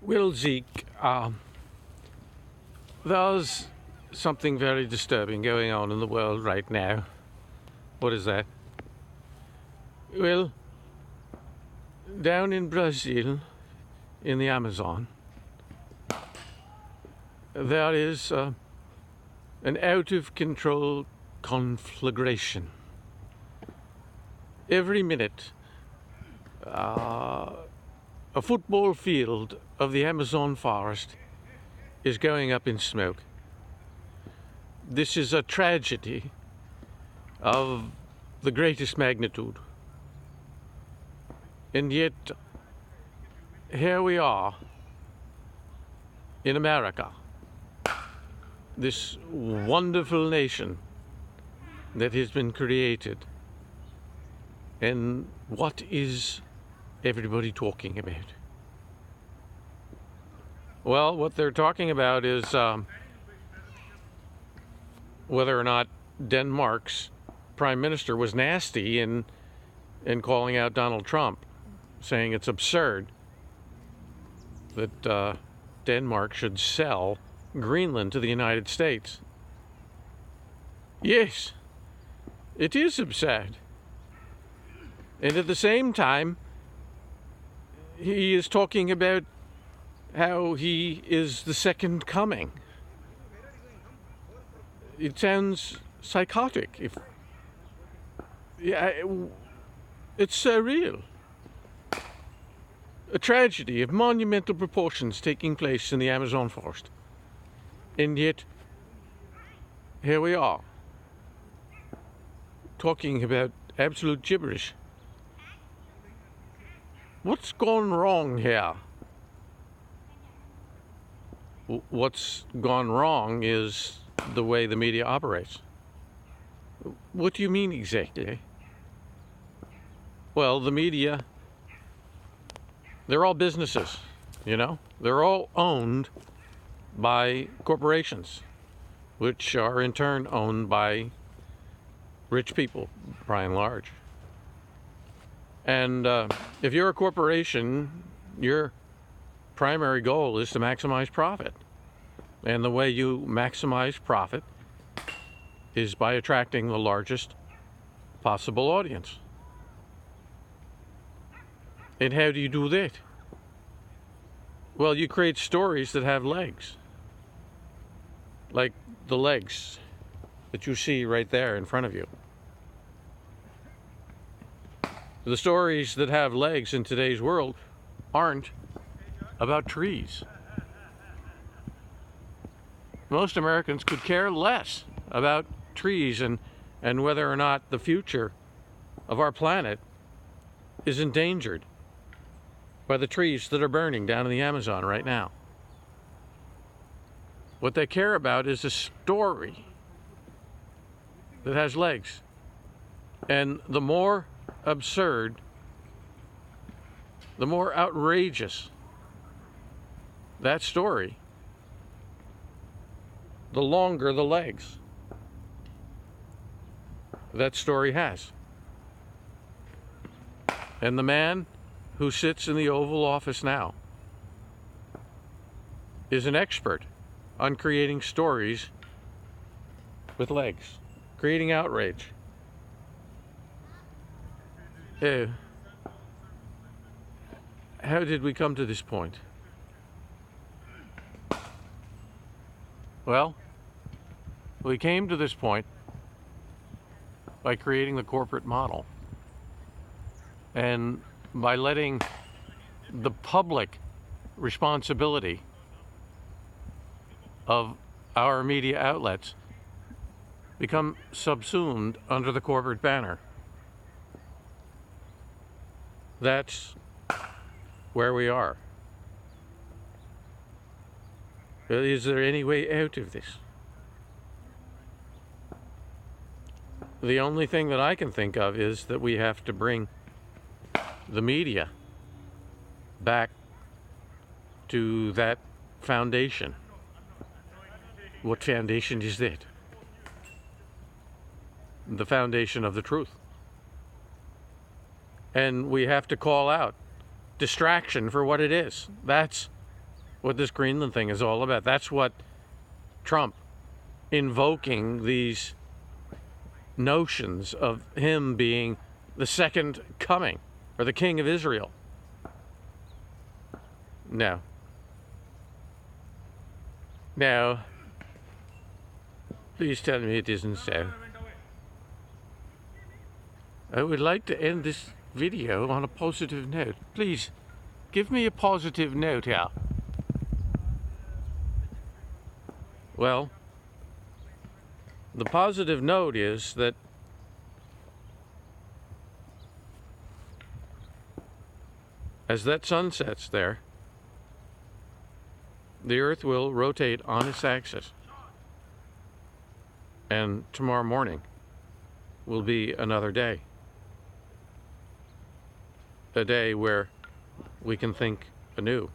Well, Zeke, there's something very disturbing going on in the world right now. What is that? Well, down in Brazil, in the Amazon, there is an out of control conflagration. Every minute, a football field of the Amazon forest is going up in smoke. This is a tragedy of the greatest magnitude. And yet, here we are in America, this wonderful nation that has been created. And what is everybody talking about? Well, what they're talking about is whether or not Denmark's prime minister was nasty in calling out Donald Trump, saying it's absurd that Denmark should sell Greenland to the United States. Yes, it is absurd. And at the same time, he is talking about how he is the second coming. It sounds psychotic. It's surreal. A tragedy of monumental proportions taking place in the Amazon forest. And yet, here we are, talking about absolute gibberish. What's gone wrong here? What's gone wrong is the way the media operates. What do you mean exactly? Well, the media, they're all businesses, you know? They're all owned by corporations, which are in turn owned by rich people, by and large. And if you're a corporation, your primary goal is to maximize profit. And the way you maximize profit is by attracting the largest possible audience. And how do you do that? Well, you create stories that have legs. Like the legs that you see right there in front of you. The stories that have legs in today's world aren't about trees. Most Americans could care less about trees and whether or not the future of our planet is endangered by the trees that are burning down in the Amazon right now. What they care about is a story that has legs. And the more absurd, the more outrageous that story, the longer the legs that story has. And the man who sits in the Oval Office now is an expert on creating stories with legs, creating outrage. How did we come to this point? Well, we came to this point by creating the corporate model and by letting the public responsibility of our media outlets become subsumed under the corporate banner. That's where we are. Is there any way out of this? The only thing that I can think of is that we have to bring the media back to that foundation. What foundation is that? The foundation of the truth. And we have to call out distraction for what it is. That's what this Greenland thing is all about. That's what Trump invoking these notions of him being the second coming or the king of Israel. No. No. Please tell me it isn't so. I would like to end this video on a positive note. Please, give me a positive note here. Well, the positive note is that as that sun sets there, the Earth will rotate on its axis. And tomorrow morning will be another day. A day where we can think anew.